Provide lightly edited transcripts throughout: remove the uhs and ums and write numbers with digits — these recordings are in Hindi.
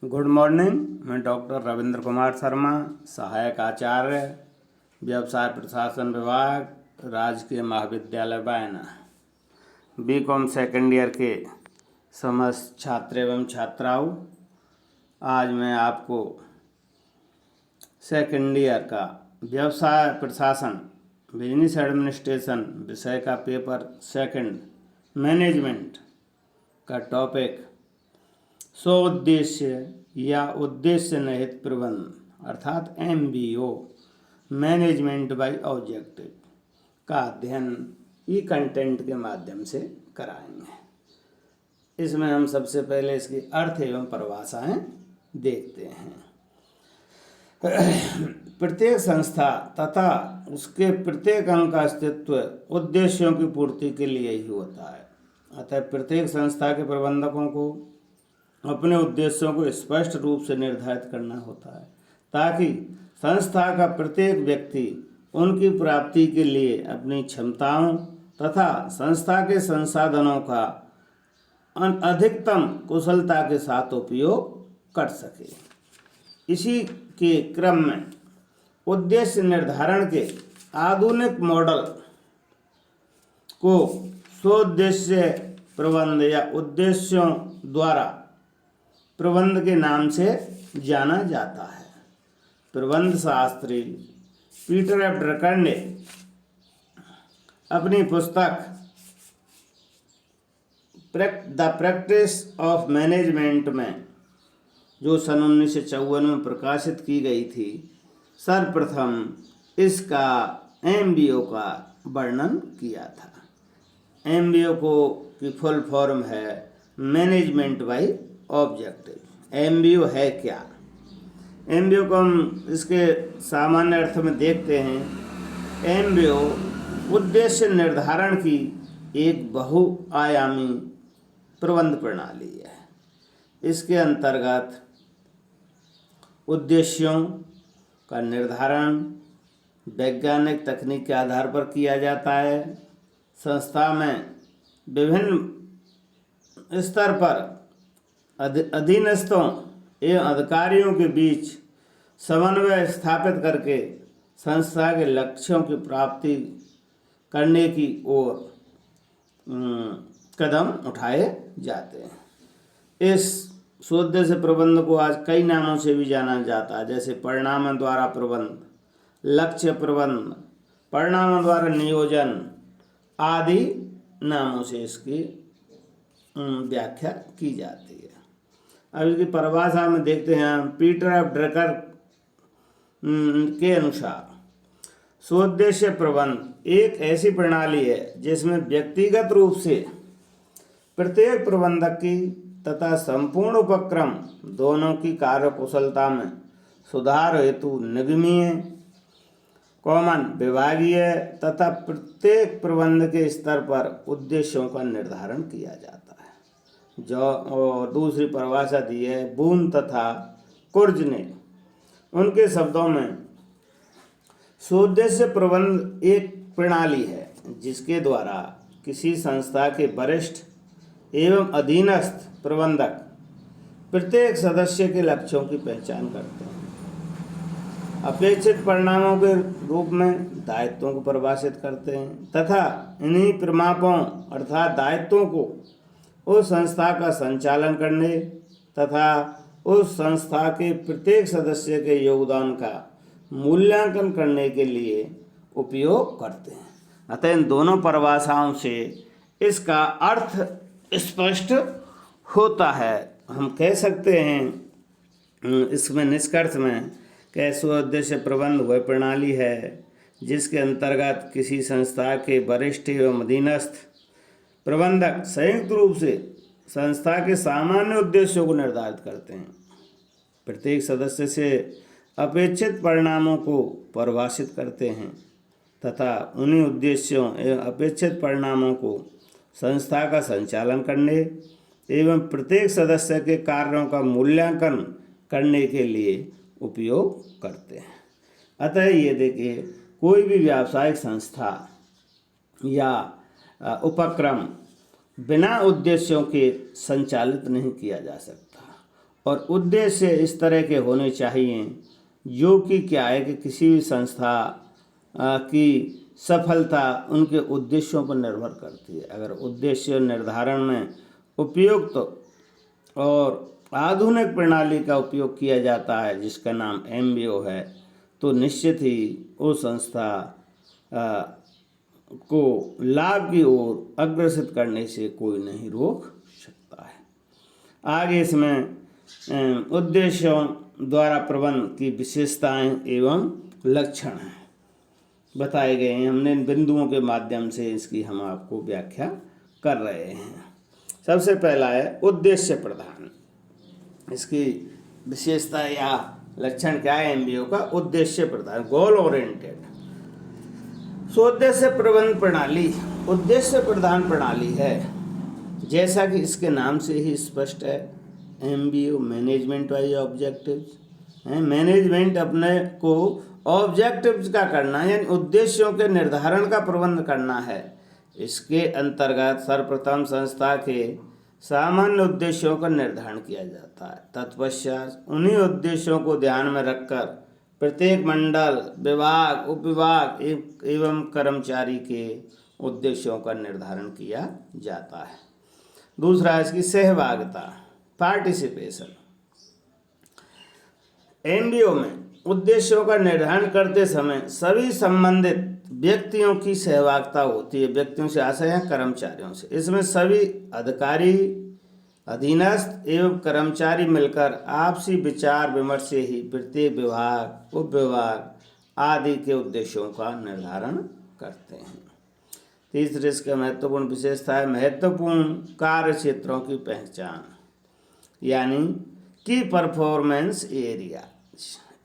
Good morning. मैं डॉक्टर रविंद्र कुमार शर्मा, सहायक आचार्य, व्यवसाय प्रशासन विभाग, राजकीय महाविद्यालय बायना, बीकॉम सेकेंड ईयर के समस्त छात्र एवं छात्राओं, आज मैं आपको सेकेंड ईयर का व्यवसाय प्रशासन बिजनेस एडमिनिस्ट्रेशन विषय का पेपर सेकंड मैनेजमेंट का टॉपिक स्वउद्देश्य या उद्देश्य निहित प्रबंध अर्थात MBO मैनेजमेंट बाय ऑब्जेक्टिव का अध्ययन ई कंटेंट के माध्यम से कराएंगे। इसमें हम सबसे पहले इसकी अर्थ एवं परिभाषाएं देखते हैं। प्रत्येक संस्था तथा उसके प्रत्येक अंग का अस्तित्व उद्देश्यों की पूर्ति के लिए ही होता है। अतः प्रत्येक संस्था के प्रबंधकों को अपने उद्देश्यों को स्पष्ट रूप से निर्धारित करना होता है ताकि संस्था का प्रत्येक व्यक्ति उनकी प्राप्ति के लिए अपनी क्षमताओं तथा संस्था के संसाधनों का अधिकतम कुशलता के साथ उपयोग कर सके। इसी के क्रम में उद्देश्य निर्धारण के आधुनिक मॉडल को स्वोद्देश्य प्रबंध या उद्देश्यों द्वारा प्रबंध के नाम से जाना जाता है। प्रबंध शास्त्री पीटर एफ ड्रकर ने अपनी पुस्तक द प्रैक्टिस ऑफ मैनेजमेंट में, जो सन 1954 में प्रकाशित की गई थी, सर्वप्रथम इसका MBO का वर्णन किया था। MBO की फुल फॉर्म है मैनेजमेंट बाय ऑब्जेक्टिव। MBO है क्या? MBO को हम इसके सामान्य अर्थ में देखते हैं। MBO उद्देश्य निर्धारण की एक बहुआयामी प्रबंध प्रणाली है। इसके अंतर्गत उद्देश्यों का निर्धारण वैज्ञानिक तकनीक के आधार पर किया जाता है। संस्था में विभिन्न स्तर पर अधीनस्थों एवं अधिकारियों के बीच समन्वय स्थापित करके संस्था के लक्ष्यों की प्राप्ति करने की ओर कदम उठाए जाते हैं। इस स्वोद्देश्य प्रबंध को आज कई नामों से भी जाना जाता है, जैसे परिणामों द्वारा प्रबंध, लक्ष्य प्रबंध, परिणामों द्वारा नियोजन आदि नामों से इसकी व्याख्या की जाती है। अब इसकी परिभाषा में देखते हैं। पीटर एफ ड्रकर के अनुसार स्वोद्देश्य प्रबंध एक ऐसी प्रणाली है जिसमें व्यक्तिगत रूप से प्रत्येक प्रबंधक की तथा संपूर्ण उपक्रम दोनों की कार्य कुशलता में सुधार हेतु निगमीय, कॉमन, विभागीय तथा प्रत्येक प्रबंध के स्तर पर उद्देश्यों का निर्धारण किया जाता है। जो और दूसरी परिभाषा दी है बून तथा कुर्ज ने। उनके शब्दों में स्वोद्देश्य प्रबंध एक प्रणाली है जिसके द्वारा किसी संस्था के वरिष्ठ एवं अधीनस्थ प्रबंधक प्रत्येक सदस्य के लक्ष्यों की पहचान करते हैं, अपेक्षित परिणामों के रूप में दायित्वों को परिभाषित करते हैं तथा इन्हीं परिमापों अर्थात दायित्वों को उस संस्था का संचालन करने तथा उस संस्था के प्रत्येक सदस्य के योगदान का मूल्यांकन करने के लिए उपयोग करते हैं। अतः इन दोनों परिभाषाओं से इसका अर्थ स्पष्ट होता है। हम कह सकते हैं इसमें निष्कर्ष में कि स्वोद्देश्य प्रबंध वह प्रणाली है जिसके अंतर्गत किसी संस्था के वरिष्ठ एवं अधीनस्थ प्रबंधक संयुक्त रूप से संस्था के सामान्य उद्देश्यों को निर्धारित करते हैं, प्रत्येक सदस्य से अपेक्षित परिणामों को परिभाषित करते हैं तथा उन्हीं उद्देश्यों एवं अपेक्षित परिणामों को संस्था का संचालन करने एवं प्रत्येक सदस्य के कार्यों का मूल्यांकन करने के लिए उपयोग करते हैं। अतः ये देखिए, कोई भी व्यावसायिक संस्था या उपक्रम बिना उद्देश्यों के संचालित नहीं किया जा सकता। और उद्देश्य इस तरह के होने चाहिए जो कि क्या है कि किसी भी संस्था की सफलता उनके उद्देश्यों पर निर्भर करती है। अगर उद्देश्य निर्धारण में उपयुक्त और आधुनिक प्रणाली का उपयोग किया जाता है जिसका नाम एमबीओ है, तो निश्चित ही उस संस्था को लाभ की ओर अग्रसित करने से कोई नहीं रोक सकता है। आगे इसमें उद्देश्यों द्वारा प्रबंध की विशेषताएं एवं लक्षण हैं बताए गए हैं। हमने इन बिंदुओं के माध्यम से इसकी हम आपको व्याख्या कर रहे हैं। सबसे पहला है उद्देश्य प्रधान। इसकी विशेषता या लक्षण क्या है एमबीओ का? उद्देश्य प्रधान, गोल ओरिएंटेड। उद्देश्य प्रबंध प्रणाली उद्देश्य प्रधान प्रणाली है। जैसा कि इसके नाम से ही स्पष्ट है, एमबीओ मैनेजमेंट वाइज ऑब्जेक्टिव्स है। मैनेजमेंट अपने को ऑब्जेक्टिव्स का करना यानी उद्देश्यों के निर्धारण का प्रबंध करना है। इसके अंतर्गत सर्वप्रथम संस्था के सामान्य उद्देश्यों का निर्धारण किया जाता है। तत्पश्चात उन्हीं उद्देश्यों को ध्यान में रखकर प्रत्येक मंडल, विभाग, उपविभाग एवं कर्मचारी के उद्देश्यों का निर्धारण किया जाता है। दूसरा है इसकी सहभागिता, पार्टिसिपेशन। एमबीओ में उद्देश्यों का निर्धारण करते समय सभी संबंधित व्यक्तियों की सहभागिता होती है। व्यक्तियों से आशय है कर्मचारियों से। इसमें सभी अधिकारी, अधीनस्थ एवं कर्मचारी मिलकर आपसी विचार विमर्श से ही प्रत्येक विभाग, उपविभाग आदि के उद्देश्यों का निर्धारण करते हैं। तीसरे इसका महत्वपूर्ण विशेषता है महत्वपूर्ण कार्य क्षेत्रों की पहचान, यानी की परफॉर्मेंस एरिया,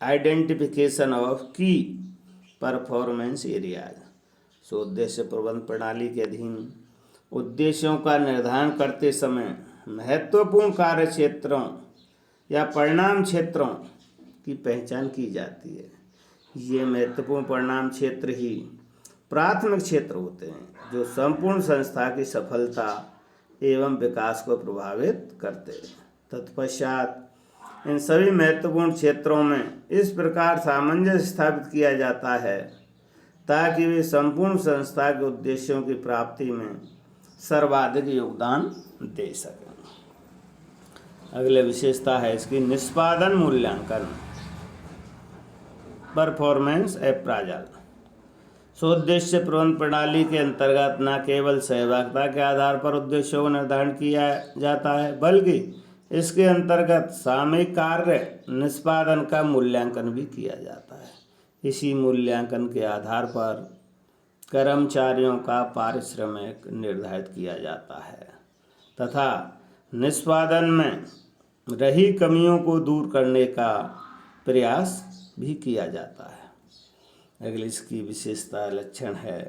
आइडेंटिफिकेशन ऑफ की परफॉर्मेंस एरियाज। उद्देश्य प्रबंध प्रणाली के अधीन उद्देश्यों का निर्धारण करते समय महत्वपूर्ण कार्य क्षेत्रों या परिणाम क्षेत्रों की पहचान की जाती है। ये महत्वपूर्ण परिणाम क्षेत्र ही प्राथमिक क्षेत्र होते हैं जो संपूर्ण संस्था की सफलता एवं विकास को प्रभावित करते हैं। तत्पश्चात इन सभी महत्वपूर्ण क्षेत्रों में इस प्रकार सामंजस्य स्थापित किया जाता है ताकि वे संपूर्ण संस्था के उद्देश्यों की प्राप्ति में सर्वाधिक योगदान दे सकें। अगले विशेषता है इसकी निष्पादन मूल्यांकन, परफॉर्मेंस अप्राइजल। उद्देश्य प्रबंध प्रणाली के अंतर्गत न केवल सहभागिता के आधार पर उद्देश्यों का निर्धारण किया जाता है बल्कि इसके अंतर्गत सामयिक कार्य निष्पादन का मूल्यांकन भी किया जाता है। इसी मूल्यांकन के आधार पर कर्मचारियों का पारिश्रमिक निर्धारित किया जाता है तथा निष्पादन में रही कमियों को दूर करने का प्रयास भी किया जाता है। अगली इसकी विशेषता लक्षण है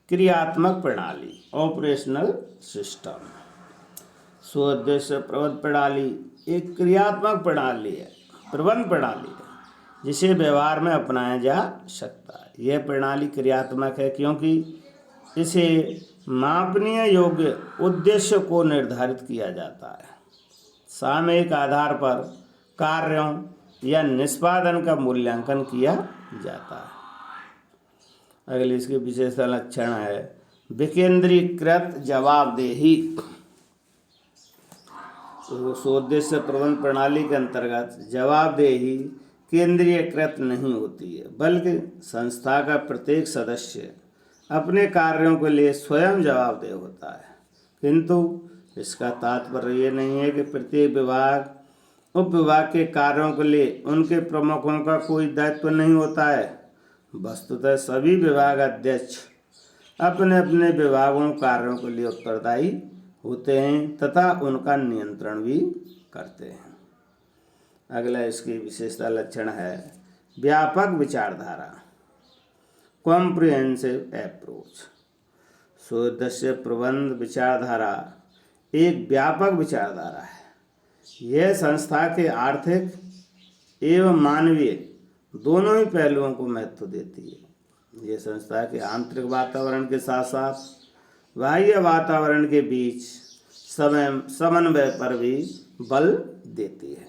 क्रियात्मक प्रणाली, ऑपरेशनल सिस्टम। उद्देश्य प्रबंध प्रणाली एक क्रियात्मक प्रणाली है, प्रबंध प्रणाली है जिसे व्यवहार में अपनाया जा सकता है। यह प्रणाली क्रियात्मक है क्योंकि इसे मापनीय योग्य उद्देश्य को निर्धारित किया जाता है। सामयिक आधार पर कार्यों या निष्पादन का मूल्यांकन किया जाता है। अगली इसकी विशेषता लक्षण है विकेंद्रीकृत जवाबदेही। उद्देश्य प्रबंध प्रणाली के अंतर्गत जवाबदेही केंद्रीयकृत नहीं होती है बल्कि संस्था का प्रत्येक सदस्य अपने कार्यों के लिए स्वयं जवाबदेह होता है। किंतु इसका तात्पर्य ये नहीं है कि प्रत्येक विभाग, उपविभाग के कार्यों के लिए उनके प्रमुखों का कोई दायित्व नहीं होता है। वस्तुतः सभी विभाग अध्यक्ष अपने अपने विभागों कार्यों के लिए उत्तरदायी होते हैं तथा उनका नियंत्रण भी करते हैं। अगला इसकी विशेषता लक्षण है व्यापक विचारधारा, कॉम्प्रिहेंसिव अप्रोच। उद्देश्य प्रबंध विचारधारा एक व्यापक विचारधारा है। यह संस्था के आर्थिक एवं मानवीय दोनों ही पहलुओं को महत्व देती है। यह संस्था के आंतरिक वातावरण के साथ साथ बाह्य वातावरण के बीच समन्वय पर भी बल देती है।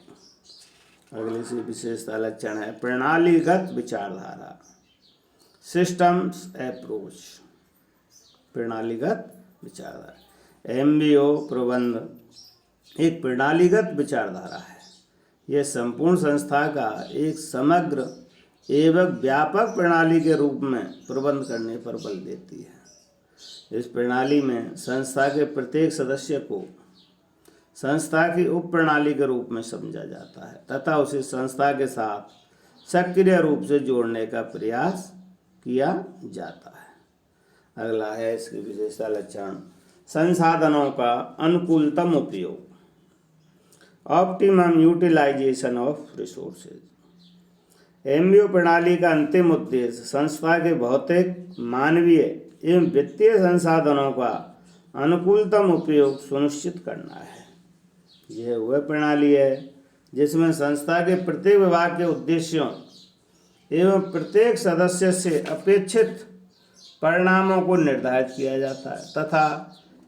अगली सी विशेषता लक्षण है प्रणालीगत विचारधारा, सिस्टम्स अप्रोच। प्रणालीगत विचारधारा, एमबीओ प्रबंध एक प्रणालीगत विचारधारा है। यह संपूर्ण संस्था का एक समग्र एवं व्यापक प्रणाली के रूप में प्रबंध करने पर बल देती है। इस प्रणाली में संस्था के प्रत्येक सदस्य को संस्था की उप प्रणाली के रूप में समझा जाता है तथा उसे संस्था के साथ सक्रिय रूप से जोड़ने का प्रयास किया जाता है। अगला है इसकी विशेषता लक्षण, संसाधनों का अनुकूलतम उपयोग, optimum utilisation of resources. MBO प्रणाली का अंतिम उद्देश्य संस्था के भौतिक, मानवीय एवं वित्तीय संसाधनों का अनुकूलतम उपयोग सुनिश्चित करना है। यह वह प्रणाली है जिसमें संस्था के प्रत्येक विभाग के उद्देश्यों एवं प्रत्येक सदस्य से अपेक्षित परिणामों को निर्धारित किया जाता है तथा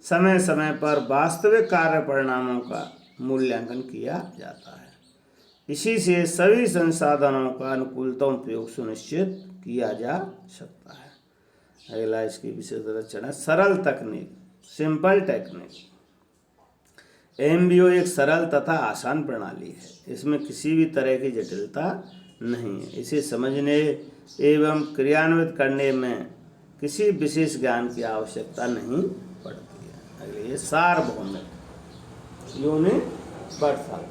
समय समय पर वास्तविक कार्य परिणामों का मूल्यांकन किया जाता है। इसी से सभी संसाधनों का अनुकूलतम उपयोग सुनिश्चित किया जा सकता है। अगला इसकी विशेष लक्षण है सरल तकनीक, सिंपल टेक्निक। एमबीओ एक सरल तथा आसान प्रणाली है। इसमें किसी भी तरह की जटिलता नहीं है। इसे समझने एवं क्रियान्वित करने में किसी विशेष ज्ञान की आवश्यकता नहीं पड़ती है। अगले ये सार्वभौमिक यूनिवर्सल,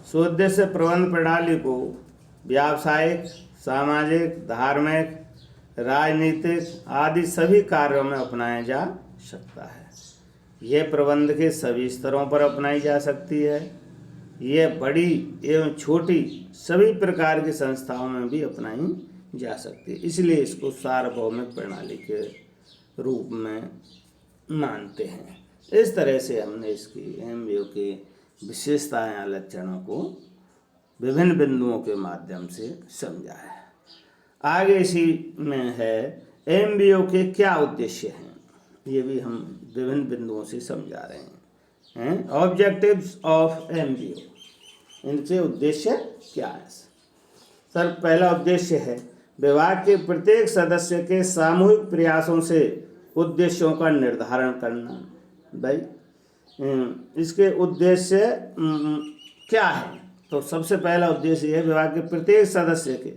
सोद्देश्य प्रबंध प्रणाली को व्यावसायिक, सामाजिक, धार्मिक, राजनीतिक आदि सभी कार्यों में अपनाया जा सकता है। यह प्रबंध के सभी स्तरों पर अपनाई जा सकती है। यह बड़ी एवं छोटी सभी प्रकार की संस्थाओं में भी अपनाई जा सकती है, इसलिए इसको सार्वभौमिक प्रणाली के रूप में मानते हैं। इस तरह से हमने इसकी एमबीओ की विशेषताएं या लक्षणों को विभिन्न बिंदुओं के माध्यम से समझा है। आगे इसी में है एमबीओ के क्या उद्देश्य हैं, ये भी हम विभिन्न बिंदुओं से समझा रहे हैं। ऑब्जेक्टिव्स ऑफ एमबीओ, इनके उद्देश्य क्या है? सर, पहला उद्देश्य है विभाग के प्रत्येक सदस्य के सामूहिक प्रयासों से उद्देश्यों का निर्धारण करना। भाई इसके उद्देश्य क्या है? तो सबसे पहला उद्देश्य है विभाग के प्रत्येक सदस्य के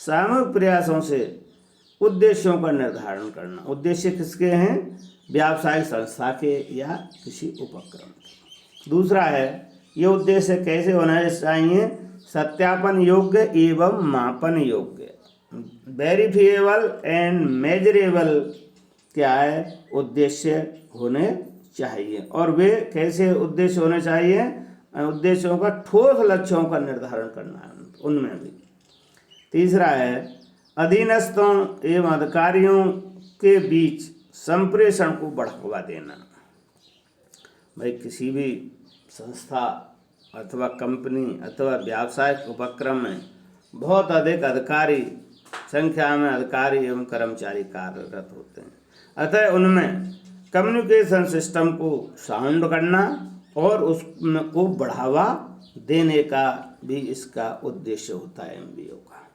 सामूहिक प्रयासों से उद्देश्यों का निर्धारण करना। उद्देश्य किसके हैं? व्यावसायिक संस्था के या किसी उपक्रम के। दूसरा है ये उद्देश्य कैसे होना चाहिए? सत्यापन योग्य एवं मापन योग्य, वेरिफिएबल एंड मेजरेबल क्या है उद्देश्य होने चाहिए। और वे कैसे उद्देश्य होने चाहिए? उद्देश्यों का ठोस लक्ष्यों का निर्धारण करना है उनमें भी। तीसरा है अधीनस्थों एवं अधिकारियों के बीच संप्रेषण को बढ़ावा देना। भाई किसी भी संस्था अथवा कंपनी अथवा व्यावसायिक उपक्रम में बहुत अधिक अधिकारी संख्या में अधिकारी एवं कर्मचारी कार्यरत होते हैं, अतः उनमें कम्युनिकेशन सिस्टम को साउंड करना और उसको बढ़ावा देने का भी इसका उद्देश्य होता है एमबीओ का।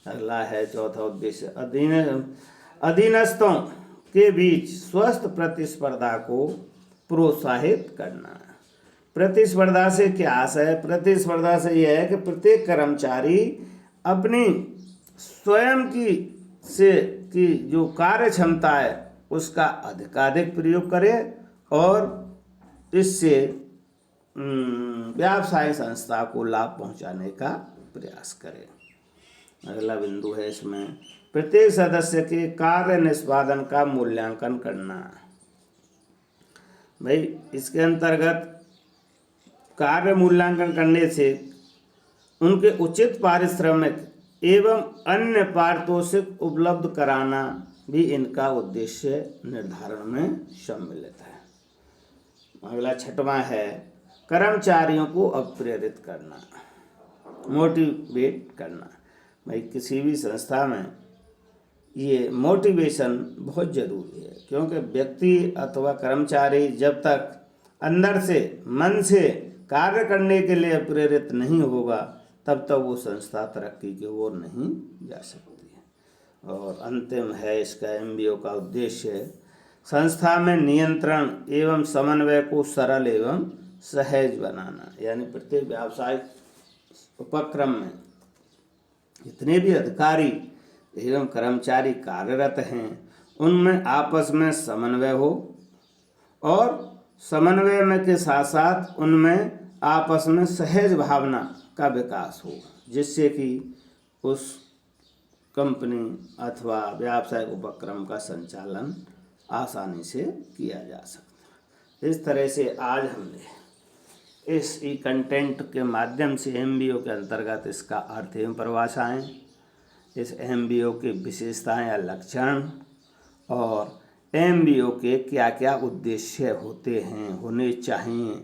अगला है चौथा उद्देश्य अधीनस्थों के बीच स्वस्थ प्रतिस्पर्धा को प्रोत्साहित करना। प्रतिस्पर्धा से क्या आशय है? प्रतिस्पर्धा से यह है कि प्रत्येक कर्मचारी अपनी स्वयं की जो कार्य क्षमता है उसका अधिकाधिक प्रयोग करे और इससे व्यावसायिक संस्था को लाभ पहुंचाने का प्रयास करे। अगला बिंदु है इसमें प्रत्येक सदस्य के कार्य निष्पादन का मूल्यांकन करना। भाई इसके अंतर्गत कार्य मूल्यांकन करने से उनके उचित पारिश्रमिक एवं अन्य पारितोषिक उपलब्ध कराना भी इनका उद्देश्य निर्धारण में सम्मिलित है। अगला छठवां है कर्मचारियों को अप्रेरित करना, मोटिवेट करना। भाई किसी भी संस्था में ये मोटिवेशन बहुत ज़रूरी है, क्योंकि व्यक्ति अथवा कर्मचारी जब तक अंदर से मन से कार्य करने के लिए प्रेरित नहीं होगा तब तक वो संस्था तरक्की की ओर नहीं जा सकती है। और अंतिम है इसका MBO का उद्देश्य, संस्था में नियंत्रण एवं समन्वय को सरल एवं सहज बनाना। यानी प्रत्येक व्यावसायिक उपक्रम में जितने भी अधिकारी एवं कर्मचारी कार्यरत हैं उनमें आपस में समन्वय हो और समन्वय में के साथ साथ उनमें आपस में सहज भावना का विकास हो, जिससे कि उस कंपनी अथवा व्यावसायिक उपक्रम का संचालन आसानी से किया जा सकता है। इस तरह से आज हमने इस कंटेंट के माध्यम से MBO के अंतर्गत इसका अर्थ एवं परिभाषाएँ, इस MBO की विशेषताएं या लक्षण और MBO के क्या क्या उद्देश्य होते हैं, होने चाहिए,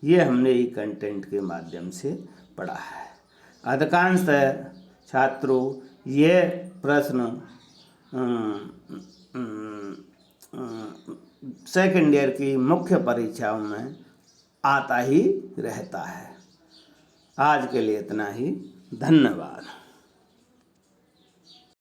ये हमने ई कंटेंट के माध्यम से पढ़ा है। अधिकांशतः छात्रों ये प्रश्न सेकंड ईयर की मुख्य परीक्षाओं में आता ही रहता है। आज के लिए इतना ही, धन्यवाद।